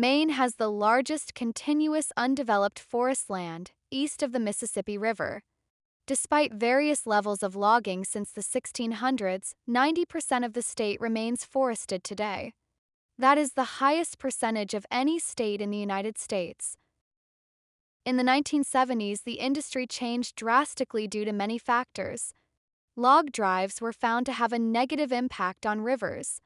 Maine has the largest continuous undeveloped forest land east of the Mississippi River. Despite various levels of logging since the 1600s, 90% of the state remains forested today. That is the highest percentage of any state in the United States. In the 1970s, the industry changed drastically due to many factors. Log drives were found to have a negative impact on rivers.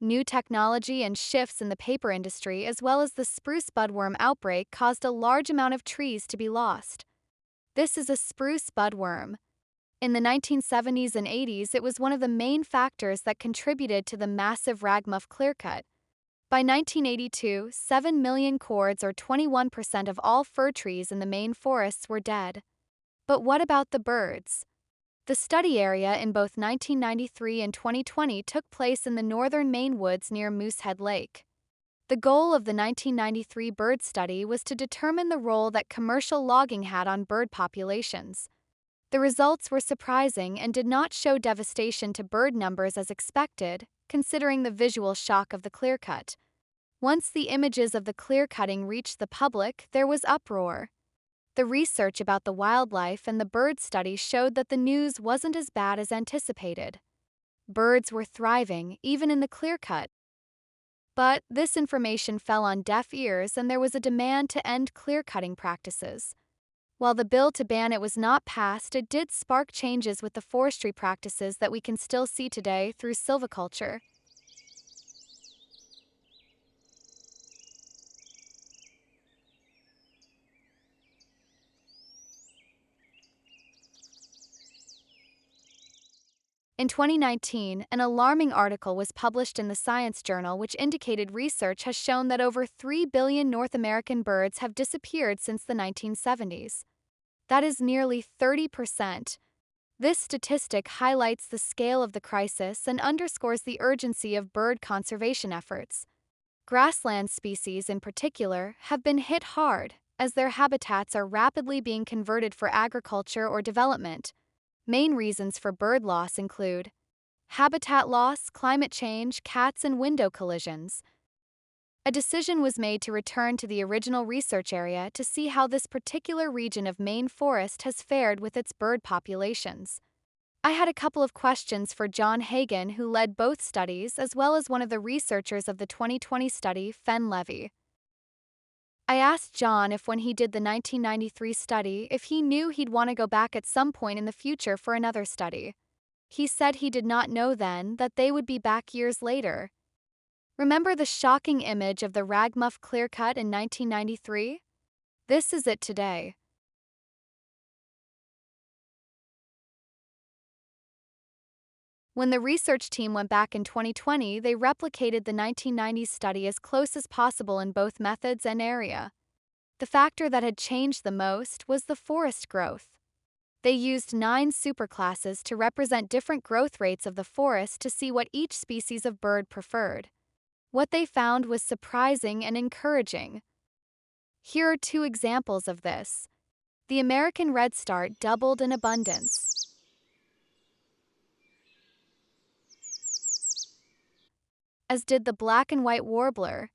New technology and shifts in the paper industry, as well as the spruce budworm outbreak, caused a large amount of trees to be lost. This is a spruce budworm. In the 1970s and 80s, it was one of the main factors that contributed to the massive ragmuff clearcut. By 1982, 7 million cords, or 21% of all fir trees in the Maine forests, were dead. But what about the birds? The study area in both 1993 and 2020 took place in the northern Maine woods near Moosehead Lake. The goal of the 1993 bird study was to determine the role that commercial logging had on bird populations. The results were surprising and did not show devastation to bird numbers as expected, considering the visual shock of the clearcut. Once the images of the clear-cutting reached the public, there was uproar. The research about the wildlife and the bird study showed that the news wasn't as bad as anticipated. Birds were thriving, even in the clear-cut. But this information fell on deaf ears, and there was a demand to end clear-cutting practices. While the bill to ban it was not passed, it did spark changes with the forestry practices that we can still see today through silviculture. In 2019, an alarming article was published in the Science Journal which indicated research has shown that over 3 billion North American birds have disappeared since the 1970s. That is nearly 30%. This statistic highlights the scale of the crisis and underscores the urgency of bird conservation efforts. Grassland species, in particular, have been hit hard, as their habitats are rapidly being converted for agriculture or development. Main reasons for bird loss include habitat loss, climate change, cats, and window collisions. A decision was made to return to the original research area to see how this particular region of Maine forest has fared with its bird populations. I had a couple of questions for John Hagan, who led both studies, as well as one of the researchers of the 2020 study, Fen Levy. I asked John if when he did the 1993 study, if he knew he'd want to go back at some point in the future for another study. He said he did not know then, that they would be back years later. Remember the shocking image of the ragmuff clearcut in 1993? This is it today. When the research team went back in 2020, they replicated the 1990s study as close as possible in both methods and area. The factor that had changed the most was the forest growth. They used 9 superclasses to represent different growth rates of the forest to see what each species of bird preferred. What they found was surprising and encouraging. Here are 2 examples of this. The American redstart doubled in abundance, as did the black and white warbler.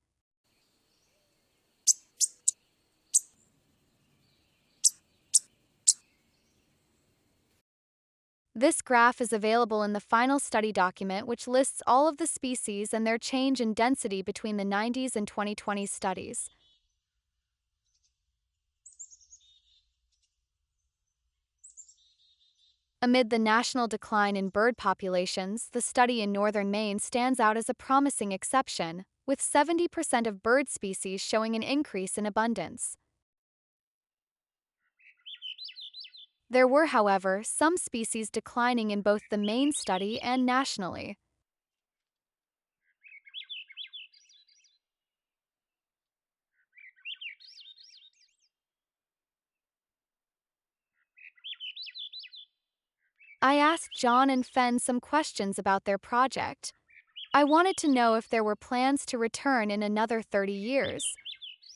This graph is available in the final study document, which lists all of the species and their change in density between the 90s and 2020 studies. Amid the national decline in bird populations, the study in northern Maine stands out as a promising exception, with 70% of bird species showing an increase in abundance. There were, however, some species declining in both the Maine study and nationally. I asked John and Fen some questions about their project. I wanted to know if there were plans to return in another 30 years.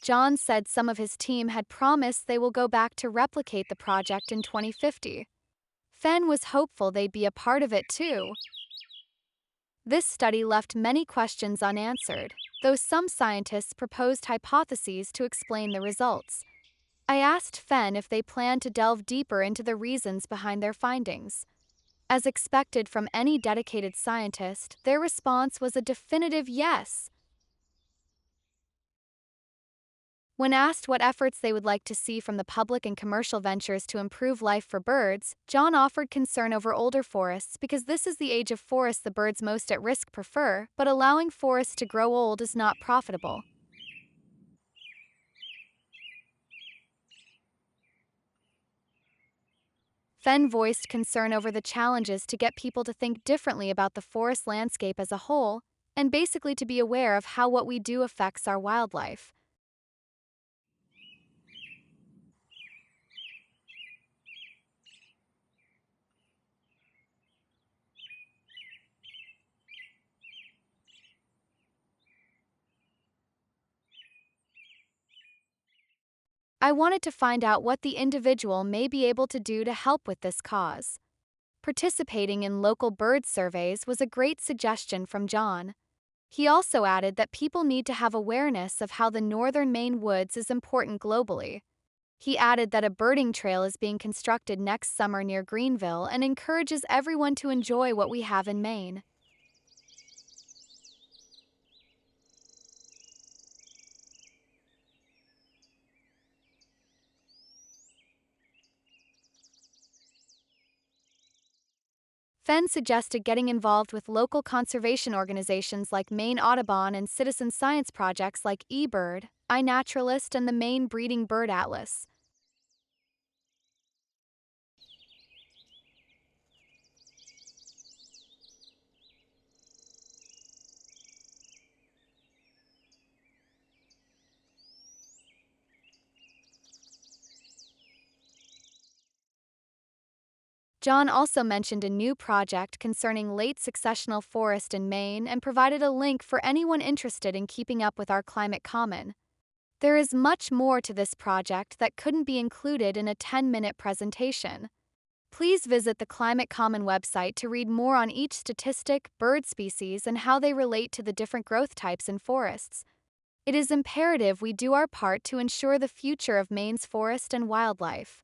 John said some of his team had promised they will go back to replicate the project in 2050. Fen was hopeful they'd be a part of it too. This study left many questions unanswered. though some scientists proposed hypotheses to explain the results. I asked Fenn if they planned to delve deeper into the reasons behind their findings. As expected from any dedicated scientist, their response was a definitive yes. When asked what efforts they would like to see from the public and commercial ventures to improve life for birds, John offered concern over older forests because this is the age of forest the birds most at risk prefer, but allowing forests to grow old is not profitable. Fenn voiced concern over the challenges to get people to think differently about the forest landscape as a whole, and basically to be aware of how what we do affects our wildlife. I wanted to find out what the individual may be able to do to help with this cause. Participating in local bird surveys was a great suggestion from John. He also added that people need to have awareness of how the northern Maine woods is important globally. He added that a birding trail is being constructed next summer near Greenville and encourages everyone to enjoy what we have in Maine. Fenn suggested getting involved with local conservation organizations like Maine Audubon and citizen science projects like eBird, iNaturalist, and the Maine Breeding Bird Atlas. John also mentioned a new project concerning late successional forest in Maine and provided a link for anyone interested in keeping up with our climate common. There is much more to this project that couldn't be included in a 10-minute presentation. Please visit the Climate Common website to read more on each statistic, bird species, and how they relate to the different growth types in forests. It is imperative we do our part to ensure the future of Maine's forest and wildlife.